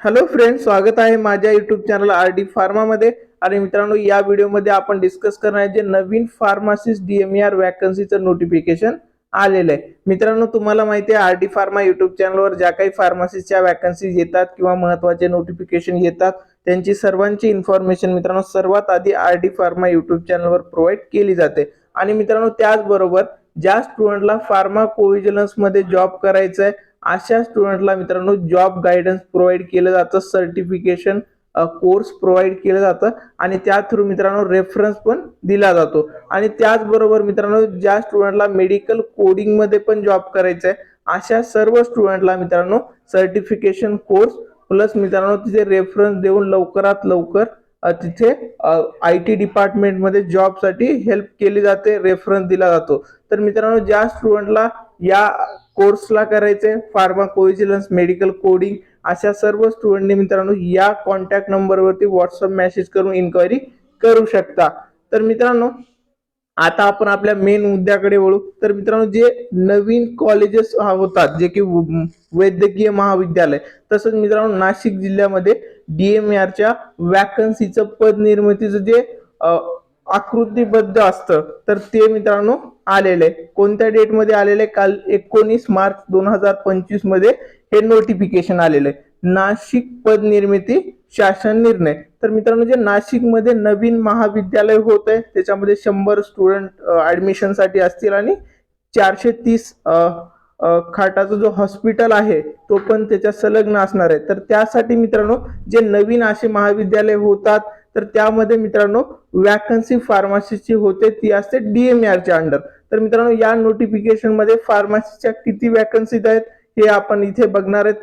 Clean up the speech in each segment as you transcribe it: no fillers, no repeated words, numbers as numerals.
Hello friends, स्वागत आहे माझ्या यूट्यूब चॅनल आर डी फार्मामध्ये. आणि मित्रांनो, या व्हिडिओमध्ये आपण डिस्कस करणार आहे जे नवीन फार्मासिस्ट DMER वॅकन्सीचं नोटिफिकेशन आलेलं आहे. मित्रांनो, तुम्हाला माहिती आहे आर डी फार्मा यूट्यूब चॅनलवर ज्या काही फार्मासिस्टच्या वॅकन्सीज येतात किंवा महत्त्वाचे नोटिफिकेशन येतात त्यांची सर्वांची इन्फॉर्मेशन मित्रांनो सर्वात आधी आर डी फार्मा यूट्यूब चॅनलवर प्रोव्हाइड केली जाते. आणि मित्रांनो, त्याचबरोबर ज्या स्टुडंटला फार्मा कोव्हिजिलन्स मध्ये जॉब करायचा आहे अशा स्टुडंटला मित्रांनो जॉब गायडन्स प्रोव्हाइड केलं जातं, सर्टिफिकेशन कोर्स प्रोव्हाइड केलं जातं आणि त्या थ्रू मित्रांनो रेफरन्स पण दिला जातो. आणि त्याचबरोबर मित्रांनो, ज्या स्टुडंटला मेडिकल कोडिंग मध्ये पण जॉब करायचा आहे अशा सर्व स्टुडंटला मित्रांनो सर्टिफिकेशन कोर्स प्लस मित्रांनो तिथे रेफरन्स देऊन लवकरात लवकर तिथे IT डिपार्टमेंटमध्ये जॉबसाठी हेल्प केली जाते, रेफरन्स दिला जातो. तर मित्रांनो, ज्या स्टुडंटला या कोर्सला करायचे फार्मा कोव्हिजिलन्स मेडिकल कोडिंग अशा सर्व स्टुडंटनी मित्रांनो या कॉन्टॅक्ट नंबरवरती व्हॉट्सअप मेसेज करून इन्क्वायरी करू शकता. तर मित्रांनो, आता आपण आपल्या मेन मुद्द्याकडे वळू. तर मित्रांनो, जे नवीन कॉलेजेस होतात जे की वैद्यकीय महाविद्यालय, तसंच मित्रांनो नाशिक जिल्ह्यामध्ये DMERच्या वॅकन्सीचं पद निर्मितीचं जे आकृतीबद्ध असतं तर ते मित्रांनो आलेले कोणत्या डेट मध्ये आलेले, काल 19 मार्च 2025 मध्ये हे नोटिफिकेशन आलेले नाशिक पद निर्मिती शासन निर्णय. तर मित्रांनो, जे नाशिक मध्ये नवीन महाविद्यालय होत आहे त्याच्यामध्ये 100 स्टुडंट ऍडमिशन साठी असतील आणि 430 खाटाचा जो हॉस्पिटल आहे तो पण त्याच्या संलग्न असणार आहे. तर त्यासाठी मित्रांनो जे नवीन असे महाविद्यालय होतात तर त्यामध्ये मित्रांनो वॅकन्सी फार्मसीची होते ती असते DMERच्या अंडर. तर मित्रांनो, या नोटिफिकेशन मध्ये फार्मसीच्या किती वॅकन्सीज आहेत हे आपण इथे बघणार आहेत.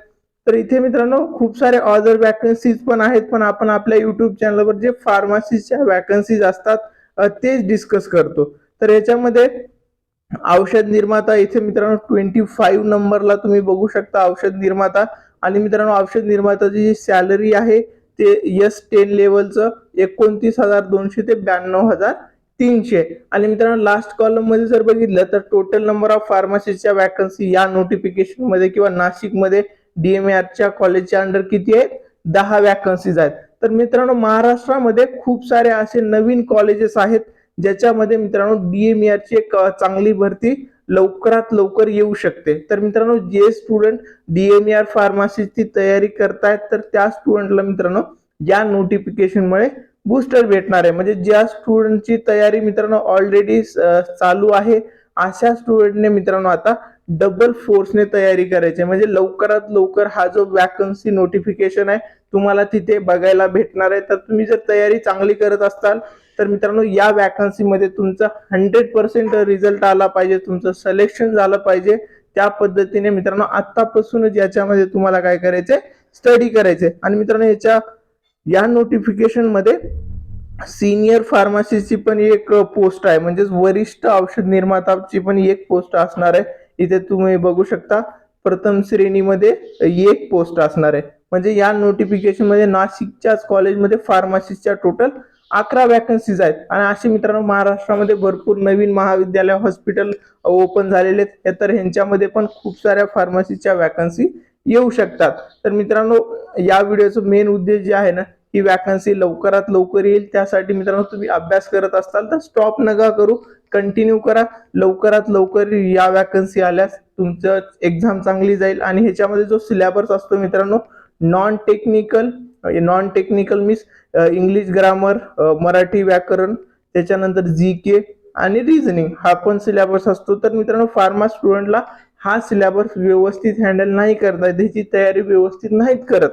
तर इथे मित्रांनो खूप सारे अदर वॅकन्सीज पण आहेत, पण आपण आपल्या युट्यूब चॅनलवर जे फार्मसीच्या वॅकन्सीज असतात तेच डिस्कस करतो. तर याच्यामध्ये औषध निर्माता इथे मित्रांनो 25 नंबरला तुम्ही बघू शकता औषध निर्माता. आणि मित्रांनो, औषध निर्माताची जी सॅलरी आहे ते S10 लेवलचं 29,200 ते 92,300. आणि मित्रांनो, लास्ट कॉलम मध्ये जर बघितलं तर टोटल नंबर ऑफ फार्मसीच्या वॅकन्सी या नोटिफिकेशन मध्ये किंवा नाशिक मध्ये DMERच्या कॉलेजच्या अंडर किती आहेत, 10 वॅकन्सीज आहेत. तर मित्रांनो, महाराष्ट्रामध्ये खूप सारे असे नवीन कॉलेजेस आहेत ज्याच्यामध्ये मित्रांनो DMERची एक चांगली भरती लवकरात लवकर येऊ शकते. तर मित्रांनो, जे स्टुडंट DMER फार्मसीची तयारी करतायत तर त्या स्टुडंटला मित्रांनो या नोटिफिकेशन मुळे बूस्टर भेटणार आहे. म्हणजे ज्या स्टुडंटची तयारी मित्रांनो ऑलरेडी चालू आहे अशा स्टुडंटने मित्रांनो आता डबल फोर्सने तयारी करायची, म्हणजे लवकरात लवकर हा जो वॅकन्सी नोटिफिकेशन आहे तुम्हाला तिथे बघायला भेटणार आहे. तर तुम्ही जर तयारी चांगली करत असताल तर मित्रांनो या वॅकन्सी मध्ये तुमचा 100% रिझल्ट आला पाहिजे, तुमचं सिलेक्शन झालं पाहिजे. त्या पद्धतीने मित्रांनो आतापासूनच याच्यामध्ये तुम्हाला काय करायचंय, स्टडी करायचंय. आणि मित्रांनो, या नोटिफिकेशन मध्ये सिनियर फार्मसीची पण एक पोस्ट आहे, म्हणजे वरिष्ठ औषध निर्माताची पण एक पोस्ट असणार आहे. इथे तुम्ही बघू शकता प्रथम श्रेणीमध्ये एक पोस्ट असणार आहे. म्हणजे या नोटिफिकेशन मध्ये नाशिकच्याच कॉलेजमध्ये फार्मसीच्या टोटल 11 वॅकन्सीज आहेत. आणि असे मित्रांनो महाराष्ट्रामध्ये भरपूर नवीन महाविद्यालय हॉस्पिटल ओपन झालेले आहेत, तर ह्यांच्यामध्ये पण खूप साऱ्या फार्मसीच्या वॅकन्सी येऊ शकतात. तर मित्रांनो, या व्हिडिओचा मेन उद्देश जे आहे ना, ही वॅकन्सी लवकरात लवकर येईल. त्यासाठी मित्रांनो तुम्ही अभ्यास करत असताल तर स्टॉप नका करू, कंटिन्यू करा. लवकरात लवकर या वॅकन्सी आल्यास तुमचं एक्झाम चांगली जाईल. आणि ह्याच्यामध्ये जो सिलेबस असतो मित्रांनो non technical means English grammar, Marathi व्याकरण, त्याच्यानंतर GK आणि रिझनिंग हा पण सिलेबस असतो. तर मित्रांनो, फार्मा स्टुडंटला हा सिलेबस व्यवस्थित हँडल नाही करता, त्याची तयारी व्यवस्थित नाहीत करत.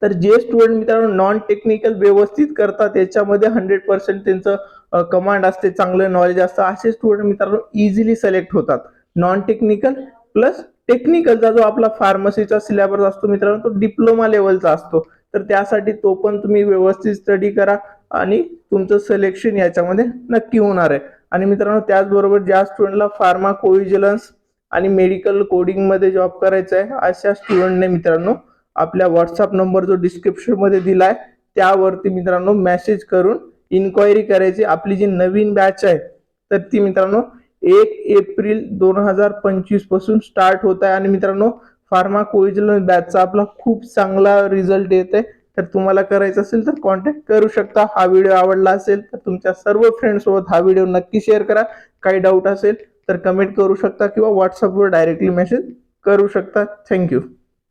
तर जे स्टुडंट मित्रांनो नॉन टेक्निकल व्यवस्थित करतात त्याच्यामध्ये 100% त्यांचं कमांड असते, चांगलं नॉलेज असतं, असे स्टुडंट मित्रांनो इझिली सिलेक्ट होतात. नॉन टेक्निकल प्लस टेक्निकलचा जो आपला फार्मसीचा सिलेबस असतो मित्रांनो तो डिप्लोमा लेवलचा असतो. तर त्यासाठी तो पण तुम्ही व्यवस्थित स्टडी करा आणि तुमचं सिलेक्शन याच्यामध्ये नक्की होणार आहे. आणि मित्रांनो, त्याचबरोबर ज्या स्टुडंटला फार्मा कोव्हिजिलन्स आणि मेडिकल कोडिंग मध्ये जॉब करायचा आहे अशा स्टुडंटने मित्रांनो आपल्या व्हॉट्सअप नंबर जो डिस्क्रिप्शन मध्ये दिलाय त्यावरती मित्रांनो मेसेज करून इन्क्वायरी करायची. आपली जी नवीन बॅच आहे तर ती मित्रांनो 1 एप्रिल 2025 पासून स्टार्ट होत आहे. आणि मित्रांनो, फार्माकोविजिलन्स बॅचचा आपला खूप चांगला रिझल्ट येत आहे. तर तुम्हाला करायचं असेल तर कॉन्टॅक्ट करू शकता. हा व्हिडिओ आवडला असेल तर तुमच्या सर्व फ्रेंड्स सोबत हा व्हिडिओ नक्की शेअर करा. काही डाऊट असेल तर कमेंट करू शकता किंवा व्हॉट्सअपवर डायरेक्टली मेसेज करू शकता. थँक्यू.